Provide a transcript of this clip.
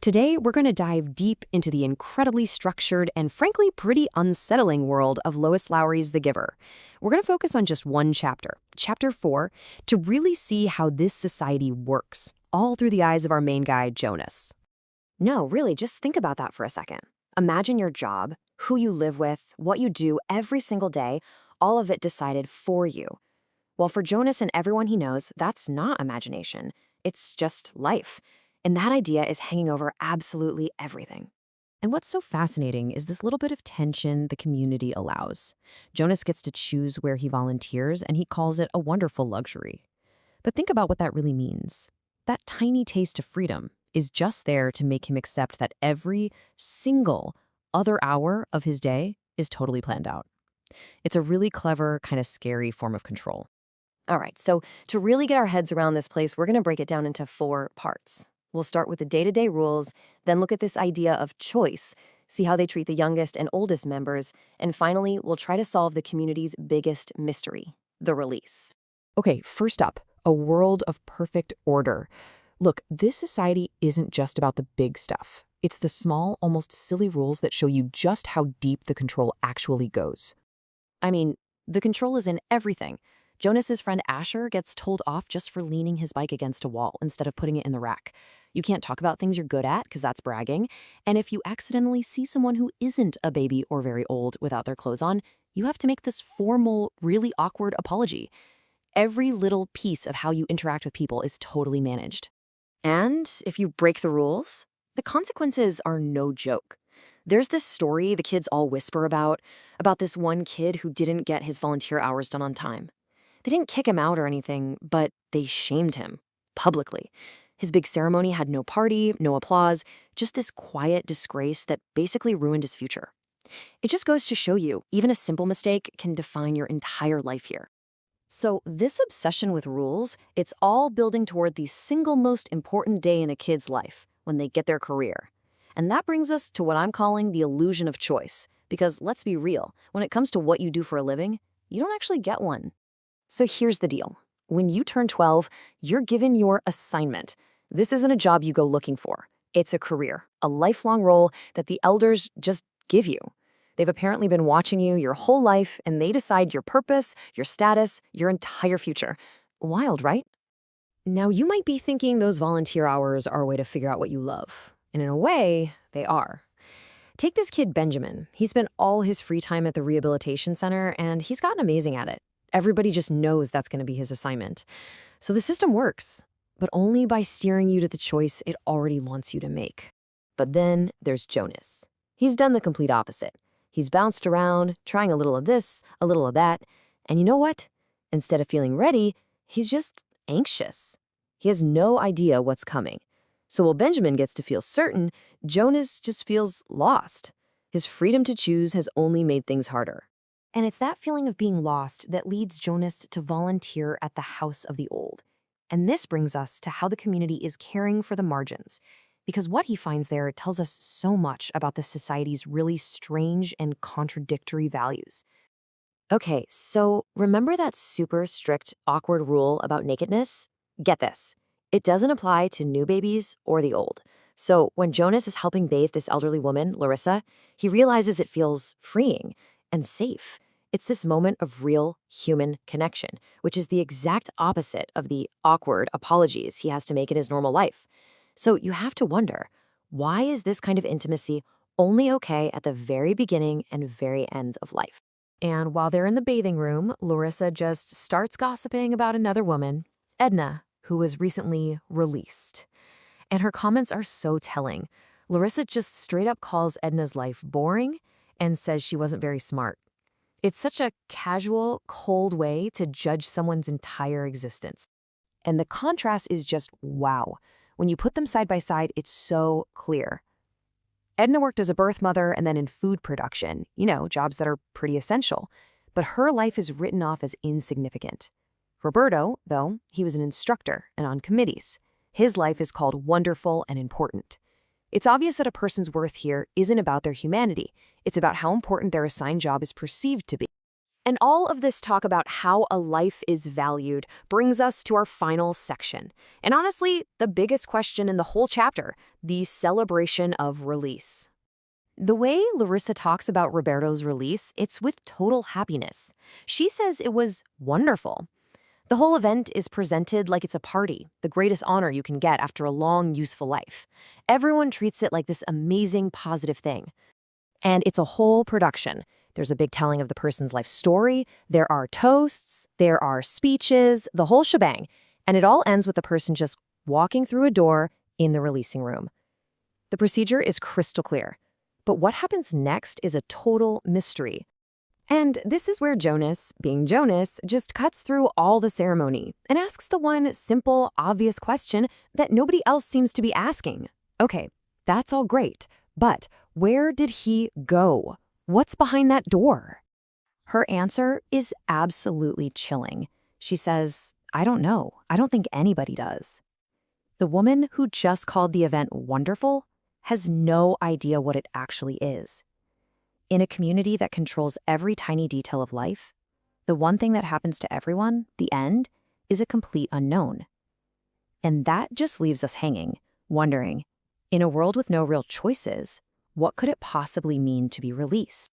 Today, we're going to dive deep into the incredibly structured and frankly pretty unsettling world of Lois Lowry's The Giver. We're going to focus on just one chapter, Chapter 4, to really see how this society works, all through the eyes of our main guy, Jonas. No, really, just think about that for a second. Imagine your job, who you live with, what you do every single day, all of it decided for you. Well, for Jonas and everyone he knows, that's not imagination. It's just life. And that idea is hanging over absolutely everything. And what's so fascinating is this little bit of tension the community allows. Jonas gets to choose where he volunteers, and he calls it a wonderful luxury. But think about what that really means. That tiny taste of freedom is just there to make him accept that every single other hour of his day is totally planned out. It's a really clever, kind of scary form of control. All right, so to really get our heads around this place, we're going to break it down into 4 parts. We'll start with the day-to-day rules, then look at this idea of choice, see how they treat the youngest and oldest members, and finally, we'll try to solve the community's biggest mystery, the release. Okay, first up, a world of perfect order. Look, this society isn't just about the big stuff. It's the small, almost silly rules that show you just how deep the control actually goes. I mean, the control is in everything. Jonas's friend Asher gets told off just for leaning his bike against a wall instead of putting it in the rack. You can't talk about things you're good at because that's bragging. And if you accidentally see someone who isn't a baby or very old without their clothes on, you have to make this formal, really awkward apology. Every little piece of how you interact with people is totally managed. And if you break the rules, the consequences are no joke. There's this story the kids all whisper about this one kid who didn't get his volunteer hours done on time. They didn't kick him out or anything, but they shamed him, publicly. His big ceremony had no party, no applause, just this quiet disgrace that basically ruined his future. It just goes to show you, even a simple mistake can define your entire life here. So this obsession with rules, it's all building toward the single most important day in a kid's life, when they get their career. And that brings us to what I'm calling the illusion of choice. Because let's be real, when it comes to what you do for a living, you don't actually get one. So here's the deal. When you turn 12, you're given your assignment. This isn't a job you go looking for. It's a career, a lifelong role that the elders just give you. They've apparently been watching you your whole life, and they decide your purpose, your status, your entire future. Wild, right? Now, you might be thinking those volunteer hours are a way to figure out what you love. And in a way, they are. Take this kid, Benjamin. He spent all his free time at the rehabilitation center, and he's gotten amazing at it. Everybody just knows that's going to be his assignment. So the system works, but only by steering you to the choice it already wants you to make. But then there's Jonas. He's done the complete opposite. He's bounced around, trying a little of this, a little of that. And you know what? Instead of feeling ready, he's just anxious. He has no idea what's coming. So while Benjamin gets to feel certain, Jonas just feels lost. His freedom to choose has only made things harder. And it's that feeling of being lost that leads Jonas to volunteer at the House of the Old. And this brings us to how the community is caring for the margins, because what he finds there tells us so much about the society's really strange and contradictory values. Okay, so remember that super strict, awkward rule about nakedness? Get this. It doesn't apply to new babies or the old. So when Jonas is helping bathe this elderly woman, Larissa, he realizes it feels freeing and safe. It's this moment of real human connection, which is the exact opposite of the awkward apologies he has to make in his normal life. So you have to wonder, why is this kind of intimacy only okay at the very beginning and very end of life? And while they're in the bathing room, Larissa just starts gossiping about another woman, Edna, who was recently released. And her comments are so telling. Larissa just straight up calls Edna's life boring and says she wasn't very smart. It's such a casual, cold way to judge someone's entire existence. And the contrast is just wow. When you put them side by side, it's so clear. Edna worked as a birth mother and then in food production, jobs that are pretty essential. But her life is written off as insignificant. Roberto, though, he was an instructor and on committees. His life is called wonderful and important. It's obvious that a person's worth here isn't about their humanity. It's about how important their assigned job is perceived to be. And all of this talk about how a life is valued brings us to our final section. And honestly, the biggest question in the whole chapter, the celebration of release. The way Larissa talks about Roberto's release, it's with total happiness. She says it was wonderful. The whole event is presented like it's a party, the greatest honor you can get after a long, useful life. Everyone treats it like this amazing, positive thing. And it's a whole production. There's a big telling of the person's life story, there are toasts, there are speeches, the whole shebang. And it all ends with the person just walking through a door in the releasing room. The procedure is crystal clear. But what happens next is a total mystery. And this is where Jonas, being Jonas, just cuts through all the ceremony and asks the one simple, obvious question that nobody else seems to be asking. Okay, that's all great, but where did he go? What's behind that door? Her answer is absolutely chilling. She says, I don't know. I don't think anybody does. The woman who just called the event wonderful has no idea what it actually is. In a community that controls every tiny detail of life, the one thing that happens to everyone, the end, is a complete unknown. And that just leaves us hanging, wondering, in a world with no real choices, what could it possibly mean to be released?